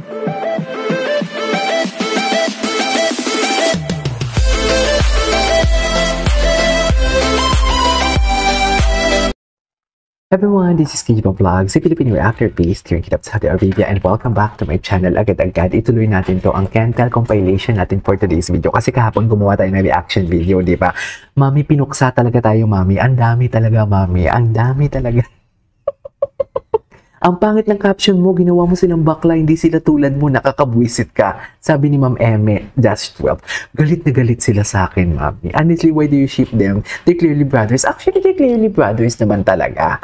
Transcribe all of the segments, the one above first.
Everyone, this is Kijipa Vlog, si Filipino Reactor based here in Kitap, Saudi Arabia, and welcome back to my channel. Agad-agad, ituloy natin to ang Kentel compilation natin for today's video. Kasi kahapon gumawa tayo ng reaction video, di ba? Mami, pinuksa talaga tayo, mami. Ang dami talaga, mami. Ang dami talaga. Ang pangit ng caption mo, ginawa mo silang bakla, hindi sila tulad mo, nakakabwisit ka. Sabi ni Ma'am Eme, Dash 12. Galit na galit sila sa akin, mami. Honestly, why do you ship them? They're clearly brothers. Actually, they're clearly brothers naman talaga.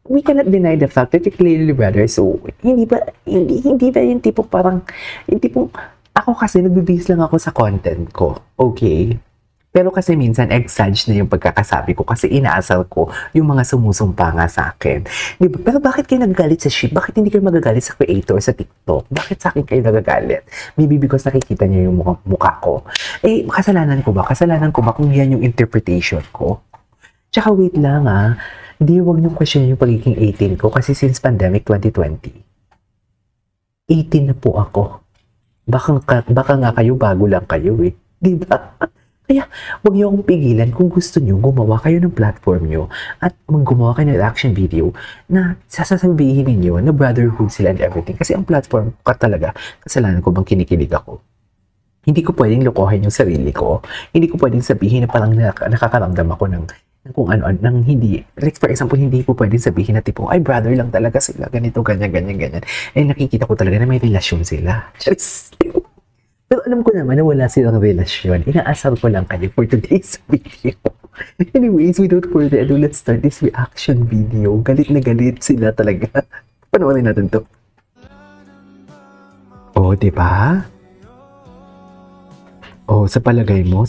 We cannot deny the fact that they're clearly brothers. So, hindi ba yung tipo parang, yung tipo, ako kasi nag-base lang ako sa content ko. Okay? Pero kasi minsan, exage na yung pagkakasabi ko kasi inaasal ko yung mga sumusumpa nga sa akin. Diba? Pero bakit kayo nagagalit sa ship? Bakit hindi kayo magagalit sa creator sa TikTok? Bakit sa akin kayo nagagalit? Maybe because nakikita niyo yung mukha ko. Eh, kasalanan ko ba? Kasalanan ko ba kung yan yung interpretation ko? Tsaka wait lang hindi, wag niyong question yung pagiging 18 ko kasi since pandemic 2020, 18 na po ako. Baka nga kayo, bago lang kayo eh. Diba? Kaya, huwag niyo akong pigilan kung gusto niyo gumawa kayo ng platform niyo at gumawa kayo ng reaction video na sasabihin niyo na brotherhood sila and everything. Kasi ang platform ka talaga, kasalanan ko bang kinikilig ako. Hindi ko pwedeng lokohin yung sarili ko. Hindi ko pwedeng sabihin na parang nakakaramdam ako ng kung ano, ng hindi. Like for example, hindi ko pwedeng sabihin na tipo, ay brother lang talaga sila, ganito, ganyan. Eh nakikita ko talaga na may relasyon sila. Just pero alam ko naman na wala silang relasyon. Inaasar ko lang kayo for today's video. Anyways, without further ado, let's start this reaction video. Galit na galit sila talaga. Panoorin natin to. Oh, diba? Oh, sa palagay mo,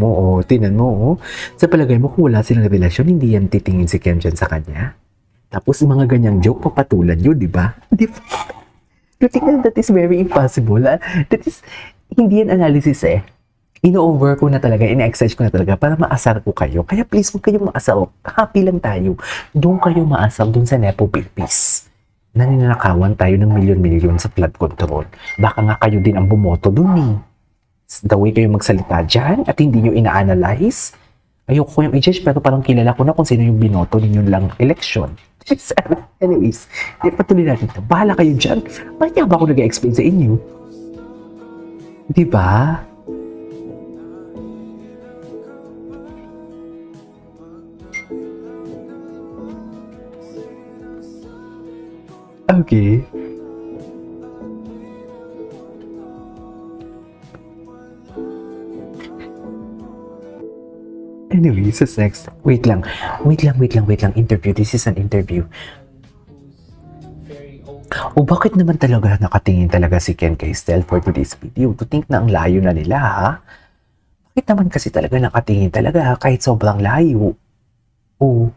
oh, tinan mo, oh. Sa palagay mo, kung wala silang relasyon, hindi yan titingin si Ken dyan sa kanya. Tapos, mga ganyang joke, papatulan yun, diba? Diba? You think that is very impossible? That is, hindi yan analysis eh. Ino-over ko na talaga, ina-exercise ko na talaga para maasar ko kayo. Kaya please, huwag kayong maasar. Happy lang tayo. Doon kayo maasar, doon sa Nepo Babies. Naninakawan tayo ng milyon-milyon sa flood control. Baka nga kayo din ang bumoto doon eh. The way kayo magsalita dyan at hindi nyo ina-analyze. Ayoko ko yung i-judge pero parang kilala ko na kung sino yung binoto ninyo lang election. Anyways, patuloy natin ito. Bahala kayo dyan. Bakit nga ba ako nag-explain sa inyo? Diba? Okay. Anyway, sa next. Wait lang. Interview. This is an interview. O bakit naman talaga nakatingin talaga si Ken kay Stell for today's video? To think na ang layo na nila, ha? Bakit naman kasi talaga nakatingin talaga, kahit sobrang layo? O,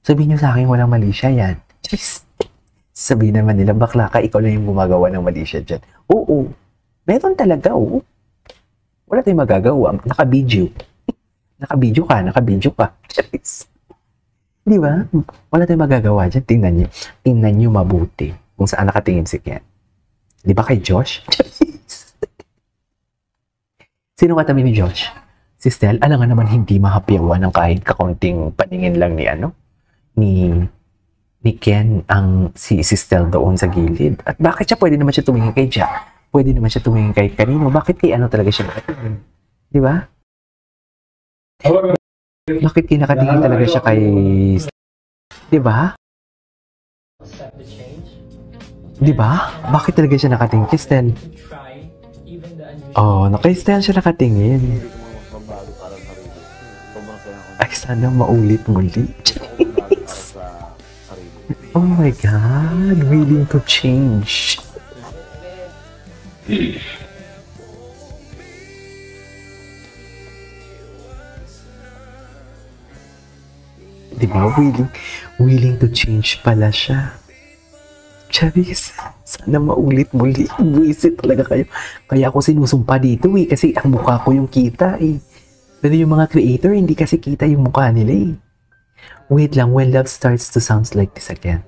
sabihin niyo sa akin walang mali siya yan. Just, sabihin naman nila, bakla ka, ikaw lang yung gumagawa ng mali siya dyan. Oo, meron talaga, oo. Wala tayong magagawa. Naka-video ka. Di ba? Wala tayong magagawa dyan. Tingnan nyo mabuti kung saan nakatingin si Ken. Di ba kay Josh? Sino katabi ni Josh? Si Stell? Alam nga naman hindi mahapyawan ng kahit kakunting paningin lang ni Ken ang si Stell doon sa gilid. At bakit siya pwede naman siya tumingin kay Jack? Pwede naman siya tumingin kay kanino? Bakit kay ano talaga siya nakatingin? Di ba? Bakit kinakatingin talaga siya kay... Diba? Diba? Bakit talaga siya nakatingin kay Stell? Oh, kay Stell siya nakatingin. Ay, sana maulit muli. Oh my God, willing to change. Diba? Willing to change pala siya. Charis, sana maulit muli. Buisit talaga kayo. Kaya ako sinusumpa dito eh. Kasi ang mukha ko yung kita eh. Pero yung mga creator, hindi kasi kita yung mukha nila eh. Wait lang, when love starts to sound like this again.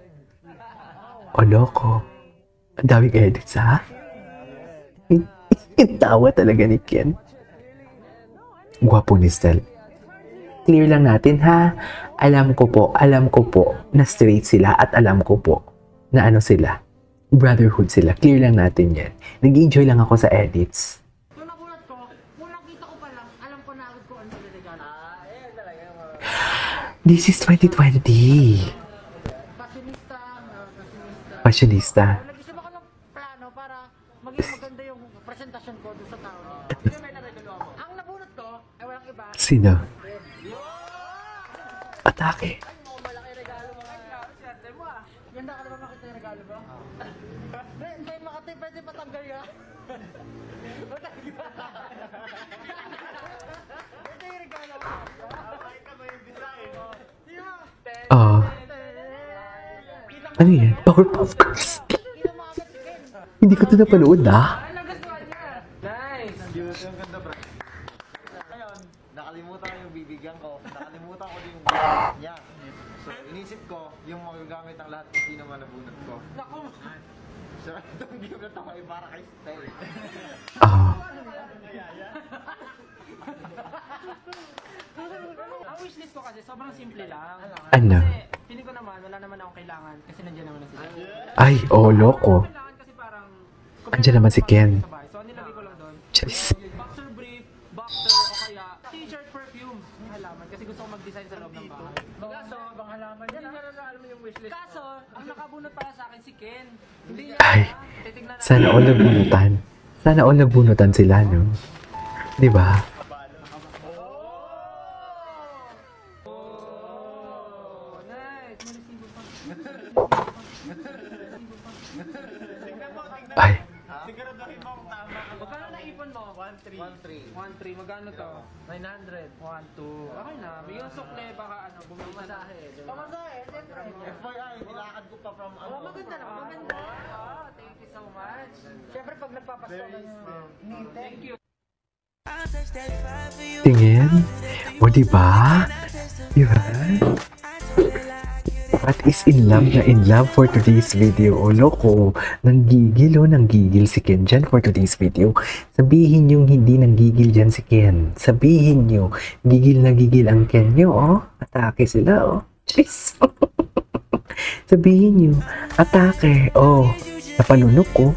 O loko. Ang daming edits ha? Yung tawa talaga ni Ken. Gwapo ni Stel. Clear lang natin ha. Alam ko po na straight sila at alam ko po na ano sila. Brotherhood sila. Clear lang natin yan. Nag-enjoy lang ako sa edits. Kung nagulat ko, kung nakita ko pa lang, alam ko na agad kung ano niligano. Ayan talaga. This is 2020. Fashionista. Nag-isip ako ng plano para maging maganda yung presentasyon ko doon sa tao. Sino may naregalo ako? Ang nabunot ko, ay walang iba. Sino? Atake. Malaki regalo mo. Ay, swerte mo ah. Ganda ka naman makita yung regalo mo? Hindi, Makati, pwede patanggal ya. Ito yung regalo mo. Makita mo yung design. Ano yan? Powerpuff Girls. Hindi ko ito napanood ah. Nice! Cute, yung ganda bro. Ngayon, nakalimutan ko yung bibigyan ko. Nakalimutan ko din yung bibigyan niya. So, inisip ko, yung magagamit ang lahat ng naman nabunot ko. Naku! So, itong gift na ito ay para kay Stell. Ang wishlist ko kasi sobrang simple lang. Ano? Kasi feeling ko naman, wala naman akong kailangan kasi nandiyan naman na sila. Ay, loko. Kailangan kasi parang... Andyan naman si Ken. So, nilagay ko lang doon. Charis. Boxer brief, boxer, o kaya t-shirt, perfume. Halaman kasi gusto ko mag-design sa loob ng bahay. Kaso, bang halaman yan ha? Alam mo yung wishlist. Kaso, ang nakabunot para sa akin si Ken. Hindi niya Ay, titignan natin. sana all nagbunutan. Sana all nagbunutan sila, no? Di ba? Oh, nice. May resibo pa. Ay, Siguraduhin mo kung tama ka. Magkano naipon mo? 1-3. 1-3. Magkano to? 900. 1-2. Okay na. Yung sukle, baka ano, bumasahe. Pamasahe, siyempre. FYI, nilakad ko pa from ano. Oh, maganda na. Maganda. Oh, thank you so much. Siyempre, pag nagpapasko ka thank you. tingin. O, di ba? Di ba? At is in love for today's video. O, loko. Nanggigil si Ken dyan for today's video. Sabihin nyo hindi nanggigil dyan si Ken. Sabihin nyo, gigil na gigil ang Ken nyo, oh. Atake sila, oh. Jeez. Sabihin nyo, atake, oh. Napalunok ko.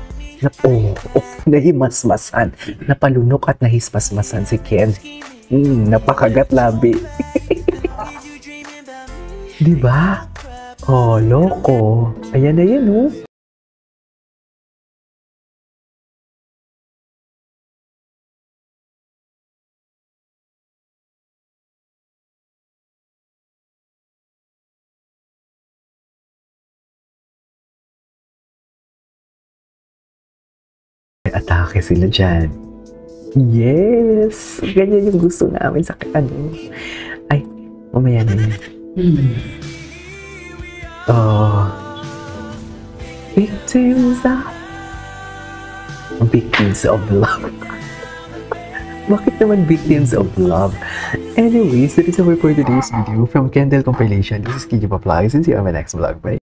Nahimasmasan. Napalunok at nahismasmasan si Ken. Napakagat labi. Diba? Oh, loko. Ayan na yan, oh. Atake sila dyan. Yes! Ganyan yung gusto namin sa ano. Ay, mamaya na yan. Oh. Victims of love. Bakit naman victims of love? Anyways, that is all for today's video from Kendall Compilation. This is Kiji Paplay. See you on my next vlog. Bye!